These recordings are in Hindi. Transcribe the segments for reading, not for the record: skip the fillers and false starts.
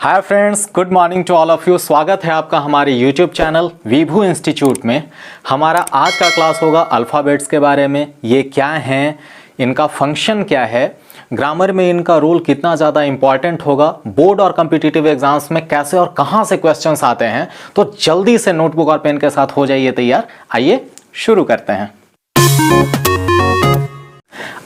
Hi friends, good morning to all of you. स्वागत है आपका हमारे यूट्यूब चैनल विभू इंस्टीट्यूट में। हमारा आज का क्लास होगा अल्फ़ाबेट्स के बारे में। ये क्या हैं, इनका फंक्शन क्या है, ग्रामर में इनका रोल कितना ज़्यादा इंपॉर्टेंट होगा, बोर्ड और कॉम्पिटिटिव एग्जाम्स में कैसे और कहाँ से क्वेश्चंस आते हैं। तो जल्दी से नोटबुक और पेन के साथ हो जाइए तैयार। आइए शुरू करते हैं।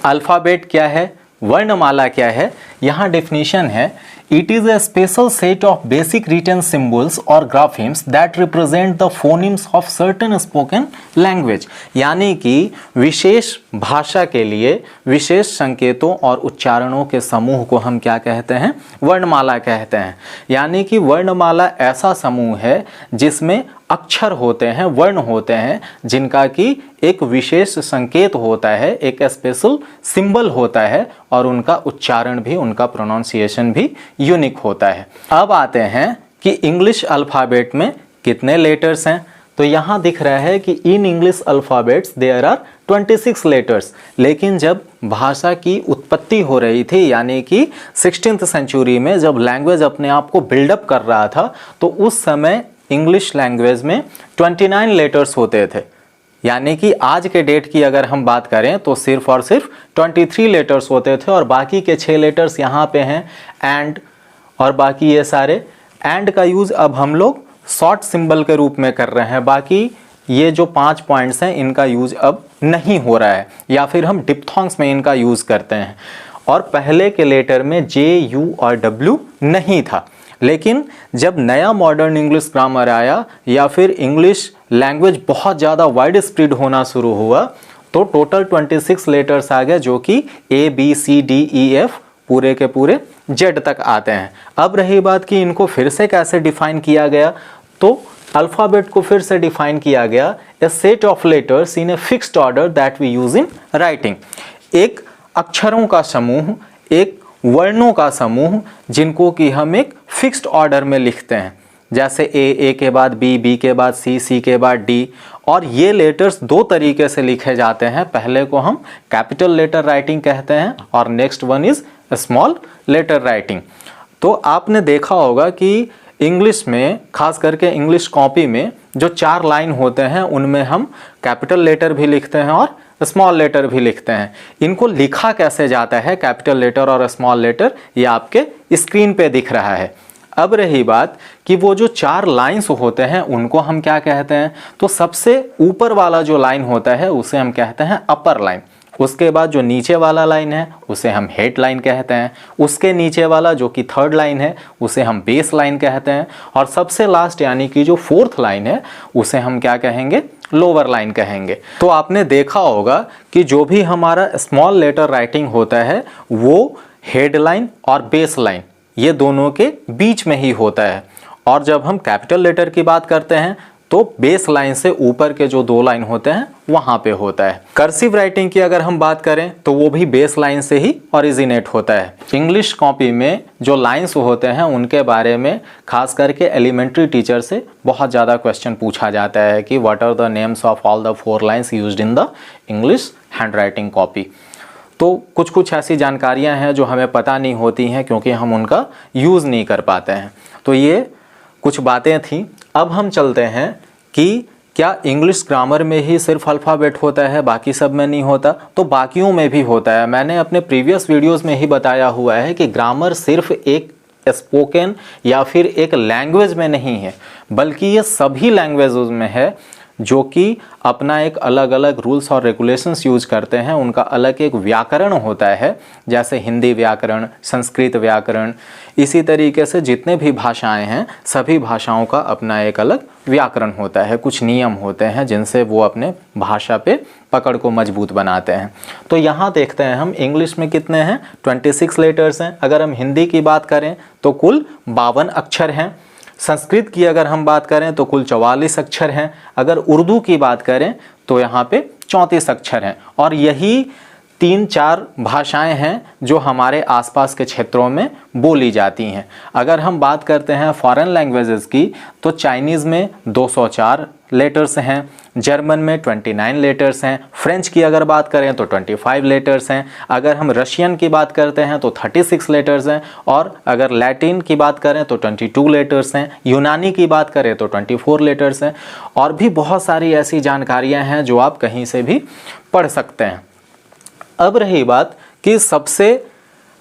अल्फ़ाबेट क्या है, वर्णमाला क्या है, यहाँ डेफिनेशन है, it is a special set of basic written symbols or graphemes that represent the phonemes of certain spoken language। यानी कि विशेष भाषा के लिए विशेष संकेतों और उच्चारणों के समूह को हम क्या कहते हैं, वर्णमाला कहते हैं। यानी कि वर्णमाला ऐसा समूह है जिसमें अक्षर होते हैं, वर्ण होते हैं, जिनका कि एक विशेष संकेत होता है, एक स्पेशल सिंबल होता है और उनका उच्चारण भी, उनका प्रोनाउंसिएशन भी यूनिक होता है। अब आते हैं कि इंग्लिश अल्फ़ाबेट में कितने लेटर्स हैं। तो यहाँ दिख रहा है कि in English alphabets there are 26 letters. लेकिन जब भाषा की उत्पत्ति हो रही थी, यानी कि 16th सेंचुरी में जब लैंग्वेज अपने आप को बिल्डअप कर रहा था, तो उस समय इंग्लिश लैंग्वेज में 29 लेटर्स होते थे। यानी कि आज के डेट की अगर हम बात करें तो सिर्फ और सिर्फ 23 लेटर्स होते थे और बाकी के 6 लेटर्स यहाँ पे हैं एंड और बाकी ये सारे। एंड का यूज़ अब हम लोग शॉर्ट सिंबल के रूप में कर रहे हैं। बाकी ये जो 5 पॉइंट्स हैं इनका यूज़ अब नहीं हो रहा है, या फिर हम डिप्थोंग्स में इनका यूज़ करते हैं। और पहले के लेटर में जे, यू और डब्ल्यू नहीं था। लेकिन जब नया मॉडर्न इंग्लिश ग्रामर आया या फिर इंग्लिश लैंग्वेज बहुत ज़्यादा वाइड स्प्रेड होना शुरू हुआ, तो टोटल 26 लेटर्स आ गए, जो कि A B C D E F पूरे के पूरे जेड तक आते हैं। अब रही बात कि इनको फिर से कैसे डिफाइन किया गया, तो अल्फ़ाबेट को फिर से डिफाइन किया गया, a set of letters in a fixed order that we use in writing. एक अक्षरों का समूह, एक वर्णों का समूह, जिनको कि हम एक फिक्स्ड ऑर्डर में लिखते हैं, जैसे ए के बाद बी, बी के बाद सी के बाद डी। और ये लेटर्स दो तरीके से लिखे जाते हैं। पहले को हम कैपिटल लेटर राइटिंग कहते हैं और next one is small letter writing. तो आपने देखा होगा कि इंग्लिश में, खास करके इंग्लिश कॉपी में जो 4 लाइन होते हैं उनमें हम कैपिटल लेटर भी लिखते हैं और स्मॉल लेटर भी लिखते हैं। इनको लिखा कैसे जाता है, कैपिटल लेटर और स्मॉल लेटर, ये आपके स्क्रीन पे दिख रहा है। अब रही बात कि वो जो 4 लाइन्स होते हैं उनको हम क्या कहते हैं, तो सबसे ऊपर वाला जो लाइन होता है उसे हम कहते हैं अपर लाइन। उसके बाद जो नीचे वाला लाइन है उसे हम हेड लाइन कहते हैं। उसके नीचे वाला जो कि 3rd लाइन है उसे हम बेस लाइन कहते हैं। और सबसे लास्ट यानी कि जो 4th लाइन है उसे हम क्या कहेंगे, लोअर लाइन कहेंगे। तो आपने देखा होगा कि जो भी हमारा स्मॉल लेटर राइटिंग होता है वो हेड लाइन और बेस लाइन, ये दोनों के बीच में ही होता है। और जब हम कैपिटल लेटर की बात करते हैं तो बेस लाइन से ऊपर के जो 2 लाइन होते हैं वहां पे होता है। कर्सिव राइटिंग की अगर हम बात करें तो वो भी बेस लाइन से ही ओरिजिनेट होता है। इंग्लिश कॉपी में जो लाइंस होते हैं उनके बारे में खास करके एलिमेंट्री टीचर से बहुत ज़्यादा क्वेश्चन पूछा जाता है कि what are the names of all the 4 lines used in the English hand writing copy. तो कुछ ऐसी जानकारियाँ हैं जो हमें पता नहीं होती हैं क्योंकि हम उनका यूज़ नहीं कर पाते हैं। तो ये कुछ बातें थी। अब हम चलते हैं कि क्या इंग्लिश ग्रामर में ही सिर्फ अल्फ़ाबेट होता है, बाकी सब में नहीं होता? तो बाकियों में भी होता है। मैंने अपने प्रीवियस वीडियोस में ही बताया हुआ है कि ग्रामर सिर्फ एक स्पोकन या फिर एक लैंग्वेज में नहीं है, बल्कि ये सभी लैंग्वेजेस में है, जो कि अपना एक अलग अलग रूल्स और रेगुलेशंस यूज करते हैं। उनका अलग एक व्याकरण होता है, जैसे हिंदी व्याकरण, संस्कृत व्याकरण। इसी तरीके से जितने भी भाषाएं हैं सभी भाषाओं का अपना एक अलग व्याकरण होता है, कुछ नियम होते हैं जिनसे वो अपने भाषा पे पकड़ को मजबूत बनाते हैं। तो यहाँ देखते हैं हम इंग्लिश में कितने हैं, 26 लेटर्स हैं। अगर हम हिंदी की बात करें तो कुल 52 अक्षर हैं। संस्कृत की अगर हम बात करें तो कुल 44 अक्षर हैं। अगर उर्दू की बात करें तो यहाँ पे 34 अक्षर हैं। और यही 3-4 भाषाएं हैं जो हमारे आसपास के क्षेत्रों में बोली जाती हैं। अगर हम बात करते हैं फॉरेन लैंग्वेजेस की तो चाइनीज़ में 204 लेटर्स हैं, जर्मन में 29 लेटर्स हैं, फ्रेंच की अगर बात करें तो 25 लेटर्स हैं, अगर हम रशियन की बात करते हैं तो 36 लेटर्स हैं, और अगर लैटिन की बात करें तो 22 लेटर्स हैं, यूनानी की बात करें तो 24 लेटर्स हैं, और भी बहुत सारी ऐसी जानकारियां हैं जो आप कहीं से भी पढ़ सकते हैं। अब रही बात कि सबसे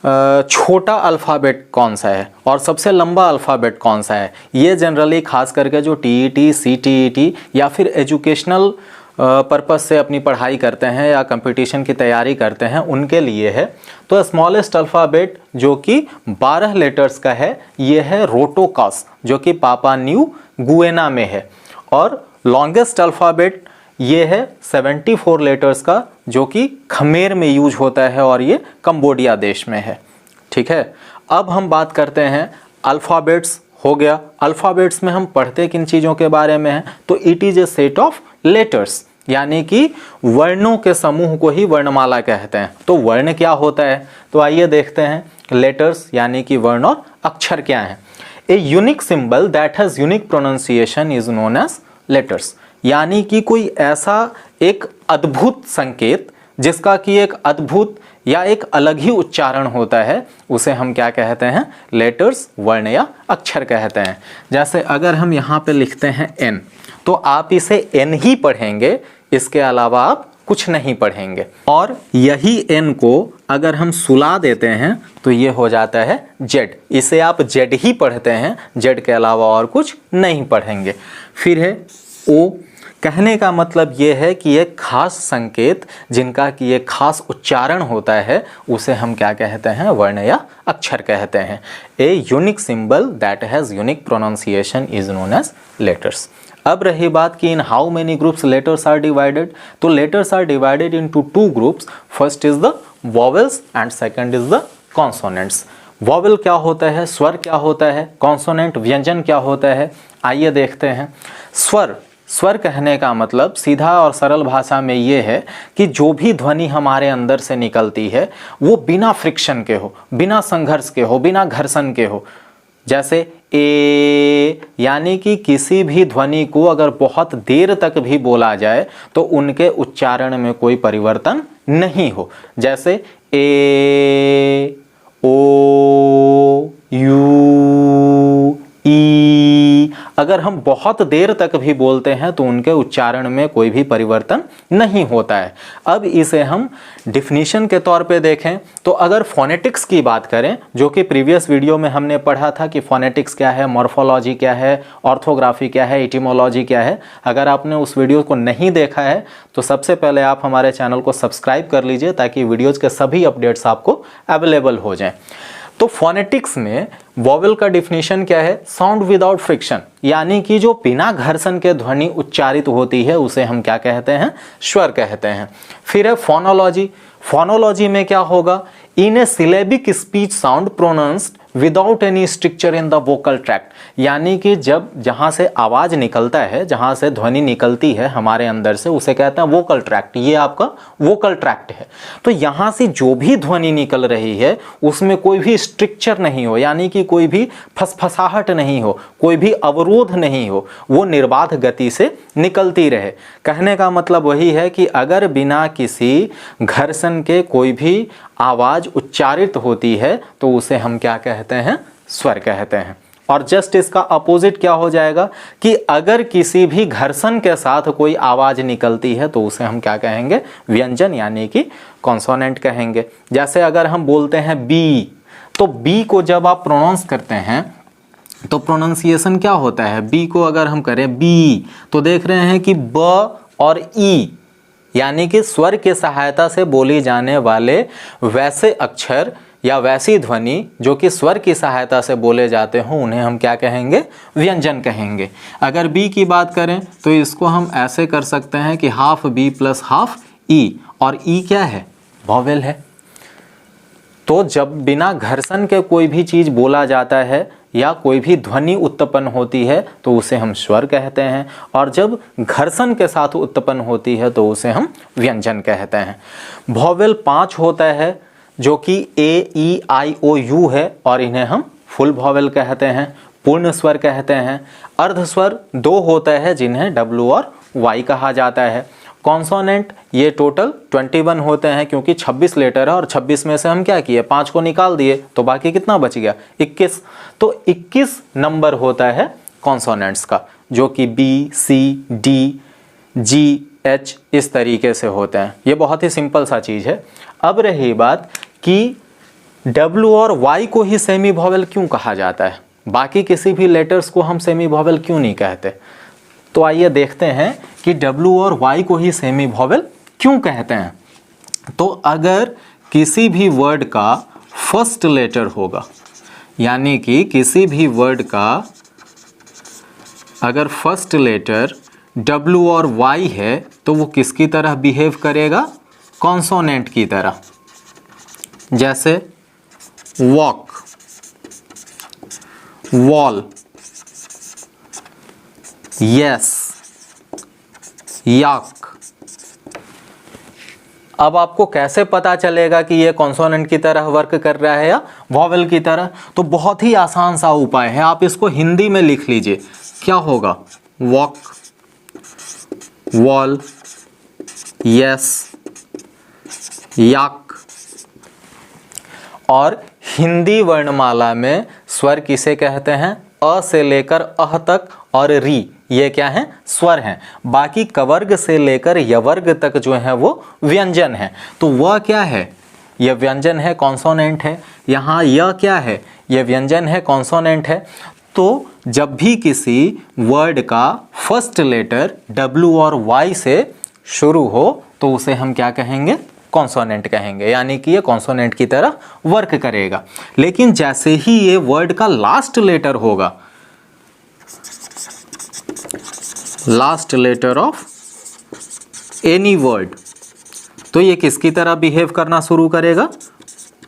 छोटा अल्फ़ाबेट कौन सा है और सबसे लंबा अल्फ़ाबेट कौन सा है, ये जनरली खास करके जो टीईटी, सीटीईटी या फिर एजुकेशनल पर्पस से अपनी पढ़ाई करते हैं या कंपटीशन की तैयारी करते हैं उनके लिए है। तो स्मॉलेस्ट अल्फ़ाबेट जो कि 12 लेटर्स का है ये है रोटोकॉस, जो कि पापा न्यू गुएना में है, और लॉन्गेस्ट अल्फ़ाबेट ये है 74 लेटर्स का जो कि खमेर में यूज होता है और ये कंबोडिया देश में है। ठीक है, अब हम बात करते हैं अल्फ़ाबेट्स हो गया। अल्फ़ाबेट्स में हम पढ़ते किन चीज़ों के बारे में हैं, तो it is a set of letters, यानी कि वर्णों के समूह को ही वर्णमाला कहते हैं। तो वर्ण क्या होता है, तो आइए देखते हैं लेटर्स यानी कि वर्ण और अक्षर क्या हैं। A unique symbol that has unique pronunciation is known as letters, यानी कि कोई ऐसा एक अद्भुत संकेत जिसका कि एक अद्भुत या एक अलग ही उच्चारण होता है उसे हम क्या कहते हैं, लेटर्स, वर्ण या अक्षर कहते हैं। जैसे अगर हम यहाँ पे लिखते हैं एन, तो आप इसे एन ही पढ़ेंगे, इसके अलावा आप कुछ नहीं पढ़ेंगे। और यही एन को अगर हम सुला देते हैं तो ये हो जाता है जेड, इसे आप जेड ही पढ़ते हैं, जेड के अलावा और कुछ नहीं पढ़ेंगे। फिर है ओ, कहने का मतलब ये है कि एक खास संकेत जिनका कि एक खास उच्चारण होता है उसे हम क्या कहते हैं, वर्ण या अक्षर कहते हैं। A unique symbol that has unique pronunciation is known as letters. अब रही बात कि in how many groups letters are divided, तो letters are divided into 2 groups. First is the vowels and second is the consonants. Vowel क्या होता है, स्वर क्या होता है, कॉन्सोनेंट व्यंजन क्या होता है, आइए देखते हैं। स्वर कहने का मतलब सीधा और सरल भाषा में ये है कि जो भी ध्वनि हमारे अंदर से निकलती है वो बिना फ्रिक्शन के हो, बिना संघर्ष के हो, बिना घर्षण के हो। जैसे ए, यानी कि किसी भी ध्वनि को अगर बहुत देर तक भी बोला जाए तो उनके उच्चारण में कोई परिवर्तन नहीं हो। जैसे ए, ओ, यू, ई, अगर हम बहुत देर तक भी बोलते हैं तो उनके उच्चारण में कोई भी परिवर्तन नहीं होता है। अब इसे हम डिफिनीशन के तौर पे देखें तो अगर फोनेटिक्स की बात करें, जो कि प्रीवियस वीडियो में हमने पढ़ा था कि फोनेटिक्स क्या है, मॉर्फोलॉजी क्या है, ऑर्थोग्राफी क्या है, एटिमोलॉजी क्या है, अगर आपने उस वीडियो को नहीं देखा है तो सबसे पहले आप हमारे चैनल को सब्सक्राइब कर लीजिए ताकि वीडियोज़ के सभी अपडेट्स आपको अवेलेबल हो जाएं। तो फोनेटिक्स में वॉवेल का डिफिनीशन क्या है, साउंड विदाउट फ्रिक्शन, यानी कि जो बिना घर्षण के ध्वनि उच्चारित होती है उसे हम क्या कहते हैं, स्वर कहते हैं। फिर है फोनोलॉजी। फोनोलॉजी में क्या होगा, in a syllabic speech sound pronounced without any structure in the vocal tract, यानी कि जब जहाँ से आवाज़ निकलता है, जहाँ से ध्वनि निकलती है हमारे अंदर से, उसे कहते हैं वोकल ट्रैक्ट। ये आपका वोकल ट्रैक्ट है। तो यहाँ से जो भी ध्वनि निकल रही है उसमें कोई भी स्ट्रक्चर नहीं हो, यानी कि कोई भी फसफसाहट नहीं हो, कोई भी अवरोध नहीं हो, वो निर्बाध गति से निकलती रहे। कहने का मतलब वही है कि अगर बिना किसी घर्षण के कोई भी आवाज़ उच्चारित होती है तो उसे हम क्या कहते हैं, स्वर कहते हैं। और जस्ट इसका अपोजिट क्या हो जाएगा कि अगर किसी भी घर्षण के साथ कोई आवाज़ निकलती है तो उसे हम क्या कहेंगे, व्यंजन यानी कि कॉन्सोनेंट कहेंगे। जैसे अगर हम बोलते हैं बी, तो बी को जब आप प्रोनाउंस करते हैं तो प्रोनाउंसिएशन क्या होता है, बी को अगर हम करें बी तो देख रहे हैं कि ब और ई, यानी कि स्वर की सहायता से बोली जाने वाले वैसे अक्षर या वैसी ध्वनि जो कि स्वर की सहायता से बोले जाते हों उन्हें हम क्या कहेंगे, व्यंजन कहेंगे। अगर बी की बात करें तो इसको हम ऐसे कर सकते हैं कि हाफ बी प्लस हाफ ई, और ई क्या है, वॉवेल है। तो जब बिना घर्षण के कोई भी चीज़ बोला जाता है या कोई भी ध्वनि उत्पन्न होती है तो उसे हम स्वर कहते हैं, और जब घर्षण के साथ उत्पन्न होती है तो उसे हम व्यंजन कहते हैं। वॉवेल 5 होता है जो कि ए, ई, आई, ओ, यू है, और इन्हें हम फुल वॉवेल कहते हैं, पूर्ण स्वर कहते हैं। अर्ध स्वर 2 होता है जिन्हें डब्ल्यू और वाई कहा जाता है। कॉन्सोनेंट ये टोटल 21 होते हैं, क्योंकि 26 लेटर है और 26 में से हम क्या किए, 5 को निकाल दिए, तो बाकी कितना बच गया, 21। तो 21 नंबर होता है कॉन्सोनेंट्स का, जो कि बी, सी, डी, जी, एच इस तरीके से होते हैं। ये बहुत ही सिंपल सा चीज़ है। अब रही बात कि डब्ल्यू और वाई को ही सेमी वॉवेल क्यों कहा जाता है, बाकी किसी भी लेटर्स को हम सेमी वॉवेल क्यों नहीं कहते। तो आइए देखते हैं कि W और Y को ही सेमी वॉवेल क्यों कहते हैं। तो अगर किसी भी वर्ड का फर्स्ट लेटर होगा, यानी कि किसी भी वर्ड का अगर फर्स्ट लेटर W और Y है तो वो किसकी तरह बिहेव करेगा, कॉन्सोनेंट की तरह। जैसे वॉक, वॉल, यस, याक। अब आपको कैसे पता चलेगा कि ये कॉन्सोनेंट की तरह वर्क कर रहा है या वॉवेल की तरह? तो बहुत ही आसान सा उपाय है, आप इसको हिंदी में लिख लीजिए। क्या होगा, वॉक, वॉल, यस, याक। और हिंदी वर्णमाला में स्वर किसे कहते हैं, अ से लेकर अह तक और री, ये क्या है, स्वर हैं। बाकी कवर्ग से लेकर यवर्ग तक जो है वो व्यंजन है। तो वह क्या है, यह व्यंजन है, कॉन्सोनेंट है। यहाँ यह क्या है, यह व्यंजन है, कॉन्सोनेंट है। तो जब भी किसी वर्ड का फर्स्ट लेटर W और Y से शुरू हो तो उसे हम क्या कहेंगे, कॉन्सोनेंट कहेंगे, यानी कि ये कॉन्सोनेंट की तरह वर्क करेगा। लेकिन जैसे ही ये वर्ड का लास्ट लेटर होगा, last letter of any word, तो ये किसकी तरह बिहेव करना शुरू करेगा,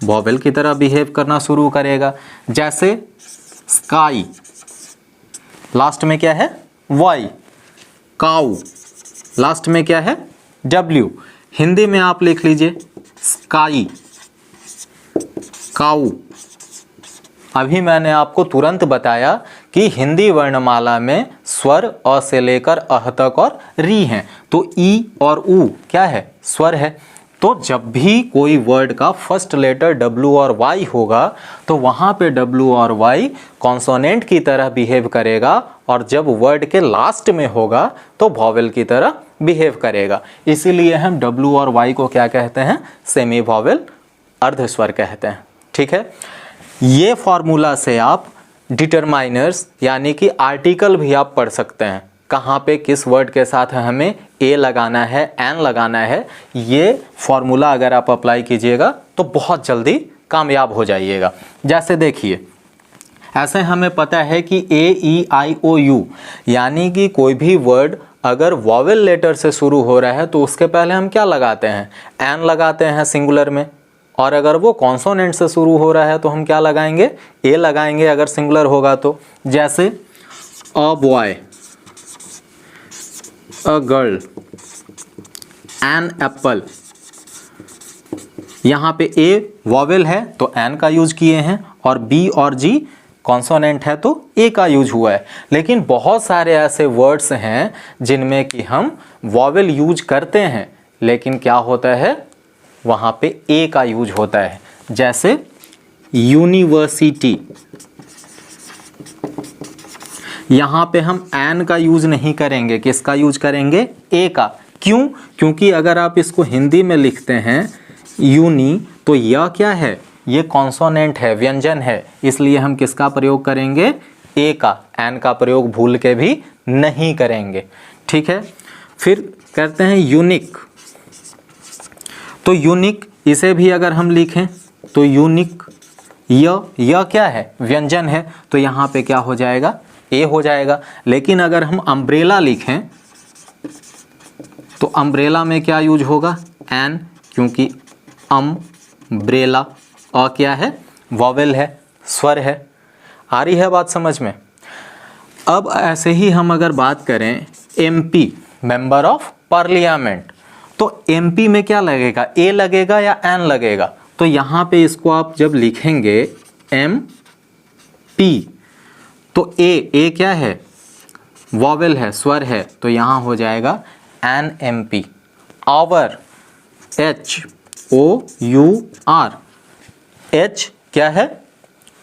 वॉवेल की तरह बिहेव करना शुरू करेगा। जैसे स्काई, लास्ट में क्या है, वाई। काऊ, लास्ट में क्या है, डब्ल्यू। हिंदी में आप लिख लीजिए स्काई, काऊ। अभी मैंने आपको तुरंत बताया कि हिंदी वर्णमाला में स्वर अ से लेकर अह तक और री हैं, तो ई और ऊ क्या है, स्वर है। तो जब भी कोई वर्ड का फर्स्ट लेटर W और Y होगा तो वहाँ पे W और Y कॉन्सोनेंट की तरह बिहेव करेगा, और जब वर्ड के लास्ट में होगा तो वॉवेल की तरह बिहेव करेगा। इसीलिए हम W और Y को क्या कहते हैं, सेमी वॉवेल, अर्धस्वर कहते हैं। ठीक है, ये फॉर्मूला से आप डिटरमाइनर्स यानी कि आर्टिकल भी आप पढ़ सकते हैं, कहाँ पे किस वर्ड के साथ हमें ए लगाना है, एन लगाना है। ये फॉर्मूला अगर आप अप्लाई कीजिएगा तो बहुत जल्दी कामयाब हो जाइएगा। जैसे देखिए, ऐसे हमें पता है कि ए, ई, आई, ओ, यू, यानी कि कोई भी वर्ड अगर वॉवेल लेटर से शुरू हो रहा है तो उसके पहले हम क्या लगाते हैं, एन लगाते हैं सिंगुलर में। और अगर वो कॉन्सोनेंट से शुरू हो रहा है तो हम क्या लगाएंगे, ए लगाएंगे अगर सिंगुलर होगा तो। जैसे a boy, a girl, an apple. यहाँ पे ए वॉवेल है तो एन का यूज किए हैं, और बी और जी कॉन्सोनेंट है तो ए का यूज हुआ है। लेकिन बहुत सारे ऐसे वर्ड्स हैं जिनमें कि हम वॉवेल यूज करते हैं लेकिन क्या होता है, वहाँ पे ए का यूज होता है। जैसे यूनिवर्सिटी, यहाँ पे हम एन का यूज नहीं करेंगे, किसका यूज करेंगे, ए का। क्यों? क्योंकि अगर आप इसको हिंदी में लिखते हैं यूनी, तो यह क्या है, ये कॉन्सोनेंट है, व्यंजन है, इसलिए हम किसका प्रयोग करेंगे, ए का। एन का प्रयोग भूल के भी नहीं करेंगे। ठीक है, फिर करते हैं यूनिक। तो यूनिक, इसे भी अगर हम लिखें तो यूनिक, यह क्या है, व्यंजन है, तो यहाँ पे क्या हो जाएगा, ए हो जाएगा। लेकिन अगर हम अम्ब्रेला लिखें तो अम्ब्रेला में क्या यूज होगा, एन, क्योंकि अम्ब्रेला। अ क्या है? वॉवेल है, स्वर है। आ रही है बात समझ में? अब ऐसे ही हम अगर बात करें एमपी, मेंबर ऑफ पार्लियामेंट, तो एमपी में क्या लगेगा? ए लगेगा या एन लगेगा? तो यहाँ पे इसको आप जब लिखेंगे एम पी, तो ए क्या है? वॉवेल है, स्वर है, तो यहाँ हो जाएगा N M P. Hour, H O U R, H क्या है?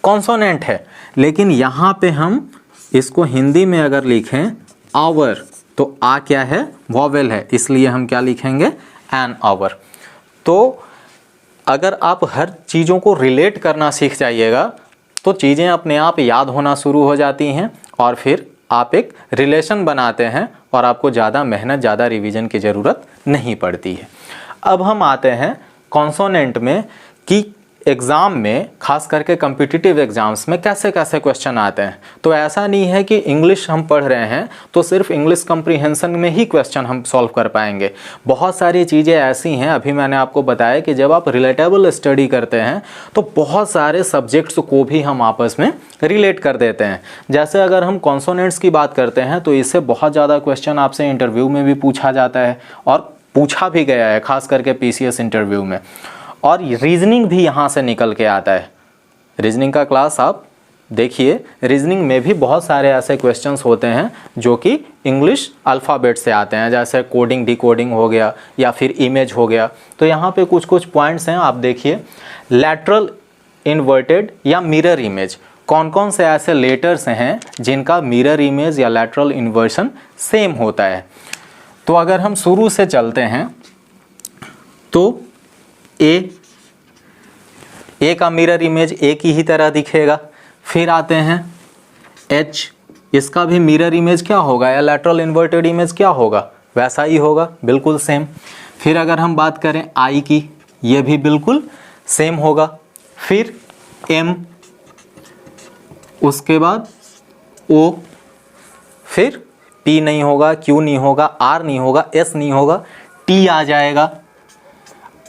कॉन्सोनेंट है, लेकिन यहाँ पे हम इसको हिंदी में अगर लिखें आवर, तो आ क्या है? वॉवेल है, इसलिए हम क्या लिखेंगे? An hour. तो अगर आप हर चीज़ों को रिलेट करना सीख जाइएगा तो चीज़ें अपने आप याद होना शुरू हो जाती हैं और फिर आप एक रिलेशन बनाते हैं और आपको ज़्यादा मेहनत, ज़्यादा रिवीजन की ज़रूरत नहीं पड़ती है। अब हम आते हैं कॉन्सोनेंट में कि एग्ज़ाम में, खास करके कम्पिटिटिव एग्ज़ाम्स में कैसे कैसे क्वेश्चन आते हैं। तो ऐसा नहीं है कि इंग्लिश हम पढ़ रहे हैं तो सिर्फ इंग्लिश कम्प्रीहेंशन में ही क्वेश्चन हम सॉल्व कर पाएंगे। बहुत सारी चीज़ें ऐसी हैं, अभी मैंने आपको बताया कि जब आप रिलेटेबल स्टडी करते हैं तो बहुत सारे सब्जेक्ट्स को भी हम आपस में रिलेट कर देते हैं। जैसे अगर हम कॉन्सोनेंट्स की बात करते हैं तो इससे बहुत ज़्यादा क्वेश्चन आपसे इंटरव्यू में भी पूछा जाता है और पूछा भी गया है, खास करके पीसीएस इंटरव्यू में। और रीजनिंग भी यहाँ से निकल के आता है। रीजनिंग का क्लास आप देखिए, रीजनिंग में भी बहुत सारे ऐसे क्वेश्चंस होते हैं जो कि इंग्लिश अल्फ़ाबेट से आते हैं, जैसे कोडिंग डिकोडिंग हो गया या फिर इमेज हो गया। तो यहाँ पे कुछ कुछ पॉइंट्स हैं, आप देखिए। लैटरल इन्वर्टेड या मिरर इमेज, कौन कौन से ऐसे लेटर्स हैं जिनका मिरर इमेज या लैटरल इन्वर्शन सेम होता है। तो अगर हम शुरू से चलते हैं तो ए का मिरर इमेज ए की ही तरह दिखेगा। फिर आते हैं एच, इसका भी मिरर इमेज क्या होगा या लैटरल इन्वर्टेड इमेज क्या होगा? वैसा ही होगा, बिल्कुल सेम। फिर अगर हम बात करें आई की, ये भी बिल्कुल सेम होगा। फिर एम, उसके बाद ओ, फिर पी नहीं होगा, क्यू नहीं होगा, आर नहीं होगा, एस नहीं होगा, टी आ जाएगा।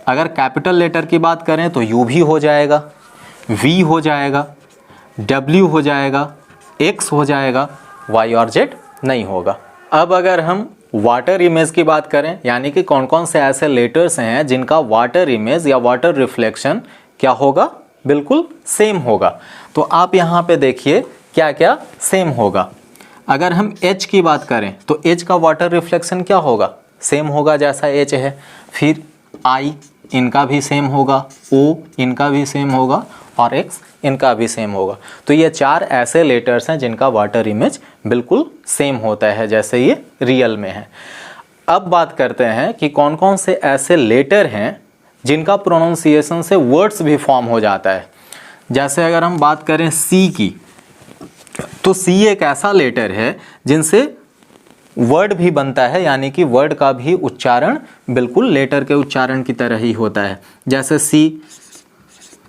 अगर कैपिटल लेटर की बात करें तो यू भी हो जाएगा, वी हो जाएगा, डब्ल्यू हो जाएगा, एक्स हो जाएगा, वाई और जेड नहीं होगा। अब अगर हम वाटर इमेज की बात करें, यानी कि कौन कौन से ऐसे लेटर्स हैं जिनका वाटर इमेज या वाटर रिफ्लेक्शन क्या होगा? बिल्कुल सेम होगा। तो आप यहाँ पे देखिए क्या क्या सेम होगा। अगर हम एच की बात करें तो एच का वाटर रिफ्लेक्शन क्या होगा? सेम होगा जैसा एच है। फिर आई, इनका भी सेम होगा, ओ इनका भी सेम होगा और एक्स इनका भी सेम होगा। तो ये चार ऐसे लेटर्स हैं जिनका वाटर इमेज बिल्कुल सेम होता है जैसे ये रियल में है। अब बात करते हैं कि कौन कौन से ऐसे लेटर हैं जिनका प्रोनाउंसिएशन से वर्ड्स भी फॉर्म हो जाता है। जैसे अगर हम बात करें सी की, तो सी एक ऐसा लेटर है जिनसे वर्ड भी बनता है, यानी कि वर्ड का भी उच्चारण बिल्कुल लेटर के उच्चारण की तरह ही होता है। जैसे सी,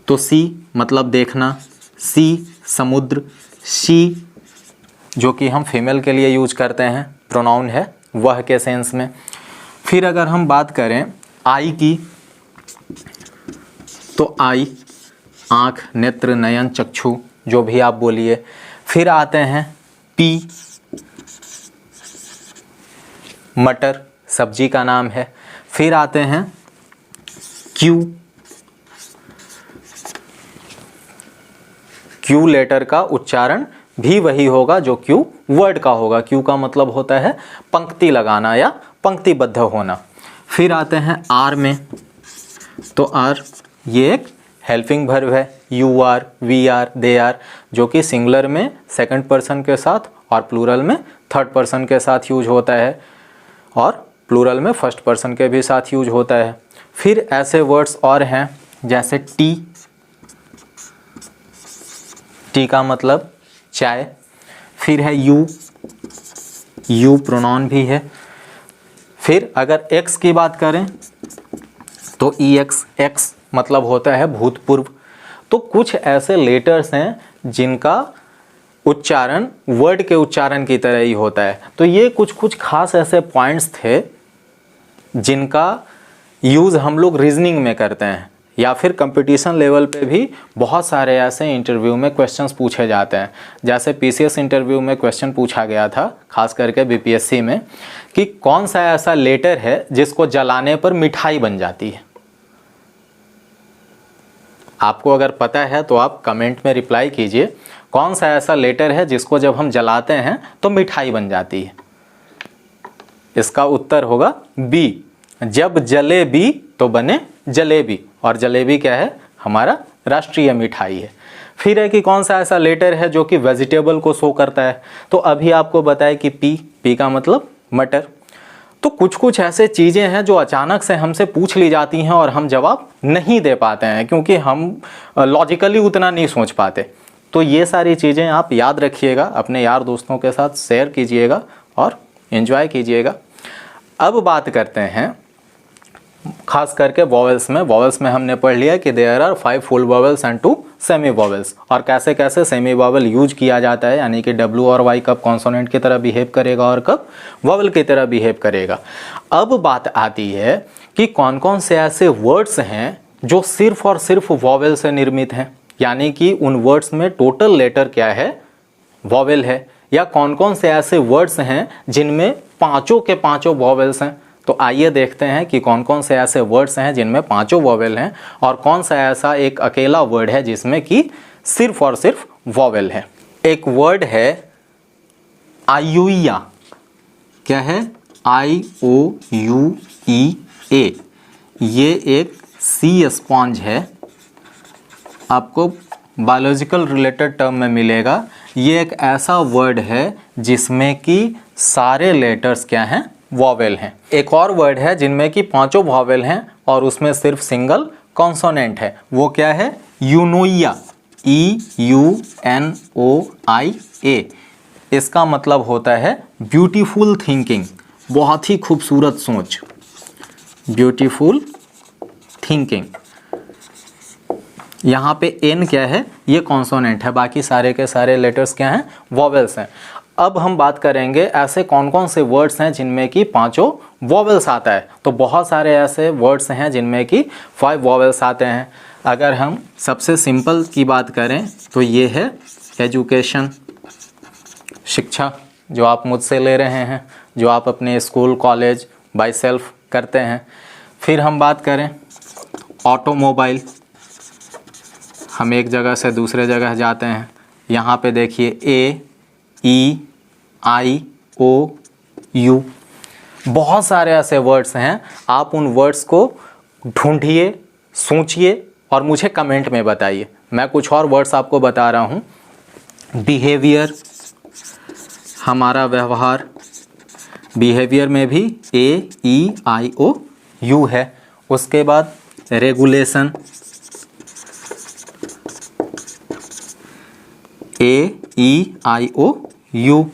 तो सी मतलब देखना, सी समुद्र, शी जो कि हम फीमेल के लिए यूज करते हैं, प्रोनाउन है वह के सेंस में। फिर अगर हम बात करें आई की, तो आई आँख, नेत्र, नयन, चक्षु जो भी आप बोलिए। फिर आते हैं पी, मटर सब्जी का नाम है। फिर आते हैं क्यू, क्यू लेटर का उच्चारण भी वही होगा जो क्यू वर्ड का होगा। क्यू का मतलब होता है पंक्ति लगाना या पंक्तिबद्ध होना। फिर आते हैं आर में, तो आर ये एक हेल्पिंग वर्ब है, you are, we are, they are, जो कि सिंगुलर में सेकंड पर्सन के साथ और प्लूरल में थर्ड पर्सन के साथ यूज होता है और प्लूरल में फर्स्ट पर्सन के भी साथ यूज होता है। फिर ऐसे वर्ड्स और हैं जैसे टी, टी का मतलब चाय। फिर है यू, यू प्रोनाउन भी है। फिर अगर एक्स की बात करें तो ई एक्स, एक्स मतलब होता है भूतपूर्व। तो कुछ ऐसे लेटर्स हैं जिनका उच्चारण वर्ड के उच्चारण की तरह ही होता है। तो ये कुछ कुछ खास ऐसे पॉइंट्स थे जिनका यूज़ हम लोग रीजनिंग में करते हैं, या फिर कंपटीशन लेवल पे भी बहुत सारे ऐसे इंटरव्यू में क्वेश्चंस पूछे जाते हैं। जैसे पीसीएस इंटरव्यू में क्वेश्चन पूछा गया था, खास करके बीपीएससी में, कि कौन सा ऐसा लेटर है जिसको जलाने पर मिठाई बन जाती है। आपको अगर पता है तो आप कमेंट में रिप्लाई कीजिए, कौन सा ऐसा लेटर है जिसको जब हम जलाते हैं तो मिठाई बन जाती है। इसका उत्तर होगा बी, जब जलेबी तो बने जलेबी, और जलेबी क्या है, हमारा राष्ट्रीय मिठाई है। फिर है कि कौन सा ऐसा लेटर है जो कि वेजिटेबल को शो करता है, तो अभी आपको बताया कि पी का मतलब मटर। तो कुछ कुछ ऐसे चीज़ें हैं जो अचानक से हमसे पूछ ली जाती हैं और हम जवाब नहीं दे पाते हैं, क्योंकि हम लॉजिकली उतना नहीं सोच पाते। तो ये सारी चीज़ें आप याद रखिएगा, अपने यार दोस्तों के साथ शेयर कीजिएगा और एंजॉय कीजिएगा। अब बात करते हैं खास करके वॉवेल्स में। वॉवेल्स में हमने पढ़ लिया कि there are 5 full vowels and 2 semi vowels, और कैसे कैसे सेमी वॉवेल यूज किया जाता है, यानी कि W और Y कब कॉन्सोनेंट की तरह बिहेव करेगा और कब वॉवेल की तरह बिहेव करेगा। अब बात आती है कि कौन कौन से ऐसे वर्ड्स हैं जो सिर्फ और सिर्फ वॉवेल से निर्मित हैं, यानी कि उन वर्ड्स में टोटल लेटर क्या है, वॉवेल है, या कौन कौन से ऐसे वर्ड्स हैं जिनमें पांचों के पांचों वॉवेल्स हैं। तो आइए देखते हैं कि कौन कौन से ऐसे वर्ड्स हैं जिनमें पांचों वॉवेल हैं और कौन सा ऐसा एक अकेला वर्ड है जिसमें कि सिर्फ और सिर्फ वॉवेल है। एक वर्ड है आयुइया। क्या है? IOUEA। ये एक सी स्पॉन्ज है, आपको बायोलॉजिकल रिलेटेड टर्म में मिलेगा। ये एक ऐसा वर्ड है जिसमें कि सारे लेटर्स क्या हैं, वॉवेल हैं। एक और वर्ड है जिनमें कि पांचों वॉवेल हैं और उसमें सिर्फ सिंगल कॉन्सोनेंट है, वो क्या है? यूनोइया। EUNOIA। इसका मतलब होता है ब्यूटीफुल थिंकिंग, बहुत ही खूबसूरत सोच, ब्यूटीफुल थिंकिंग। यहाँ पे N क्या है? ये कॉन्सोनेंट है, बाकी सारे के सारे लेटर्स क्या हैं, वॉवेल्स हैं। अब हम बात करेंगे ऐसे कौन कौन से वर्ड्स हैं जिनमें कि पांचों वॉवेल्स आता है। तो बहुत सारे ऐसे वर्ड्स हैं जिनमें कि 5 वॉवेल्स आते हैं। अगर हम सबसे सिंपल की बात करें तो ये है एजुकेशन, शिक्षा, जो आप मुझसे ले रहे हैं, जो आप अपने स्कूल कॉलेज बाय सेल्फ करते हैं। फिर हम बात करें ऑटोमोबाइल, हम एक जगह से दूसरे जगह जाते हैं। यहाँ पे देखिए AEIOU। बहुत सारे ऐसे वर्ड्स हैं, आप उन वर्ड्स को ढूंढिए, सोचिए और मुझे कमेंट में बताइए। मैं कुछ और वर्ड्स आपको बता रहा हूँ। बिहेवियर, हमारा व्यवहार, बिहेवियर में भी AEIOU है। उसके बाद रेगुलेशन, AEIOU।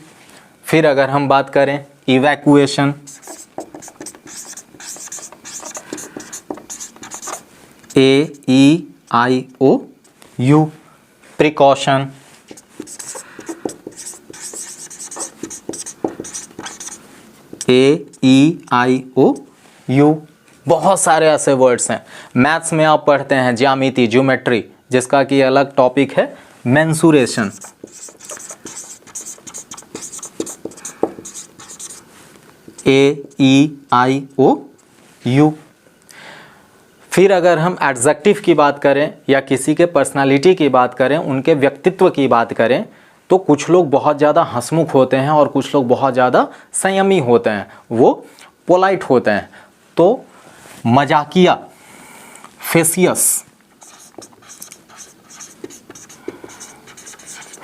फिर अगर हम बात करें इवैक्यूएशन, AEIOU। Precaution, AEIOU। बहुत सारे ऐसे वर्ड्स हैं। मैथ्स में आप पढ़ते हैं ज्यामिति, ज्योमेट्री, जिसका कि अलग टॉपिक है मेंसुरेशन, AEIOU। फिर अगर हम एडजेक्टिव की बात करें या किसी के पर्सनालिटी की बात करें, उनके व्यक्तित्व की बात करें, तो कुछ लोग बहुत ज़्यादा हंसमुख होते हैं और कुछ लोग बहुत ज़्यादा संयमी होते हैं, वो पोलाइट होते हैं। तो मजाकिया, फेसियस,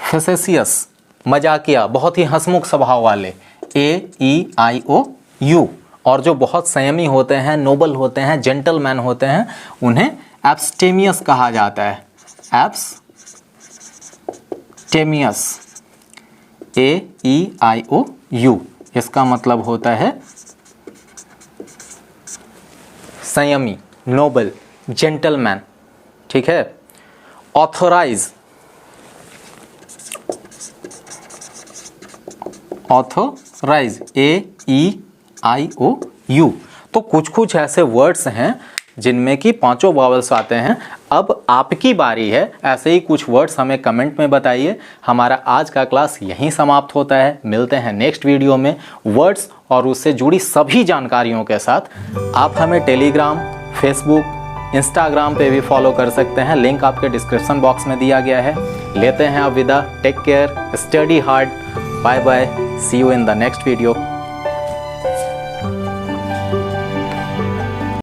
फेसेसियस, मजाकिया, बहुत ही हंसमुख स्वभाव वाले, AEIOU। और जो बहुत संयमी होते हैं, नोबल होते हैं, जेंटलमैन होते हैं, उन्हें एब्सटेमियस कहा जाता है, एब्सटेमियस, AEIOU। इसका मतलब होता है संयमी, नोबल, जेंटलमैन। ठीक है। Authorise, authorise, AEIOU। तो कुछ कुछ ऐसे वर्ड्स हैं जिनमें कि पांचों वॉवल्स आते हैं। अब आपकी बारी है, ऐसे ही कुछ वर्ड्स हमें कमेंट में बताइए। हमारा आज का क्लास यहीं समाप्त होता है। मिलते हैं नेक्स्ट वीडियो में वर्ड्स और उससे जुड़ी सभी जानकारियों के साथ। आप हमें टेलीग्राम, फेसबुक, इंस्टाग्राम पे भी फॉलो कर सकते हैं, लिंक आपके डिस्क्रिप्शन बॉक्स में दिया गया है। लेते हैं अब विदा। Take care, study hard, bye bye, see you in the next video.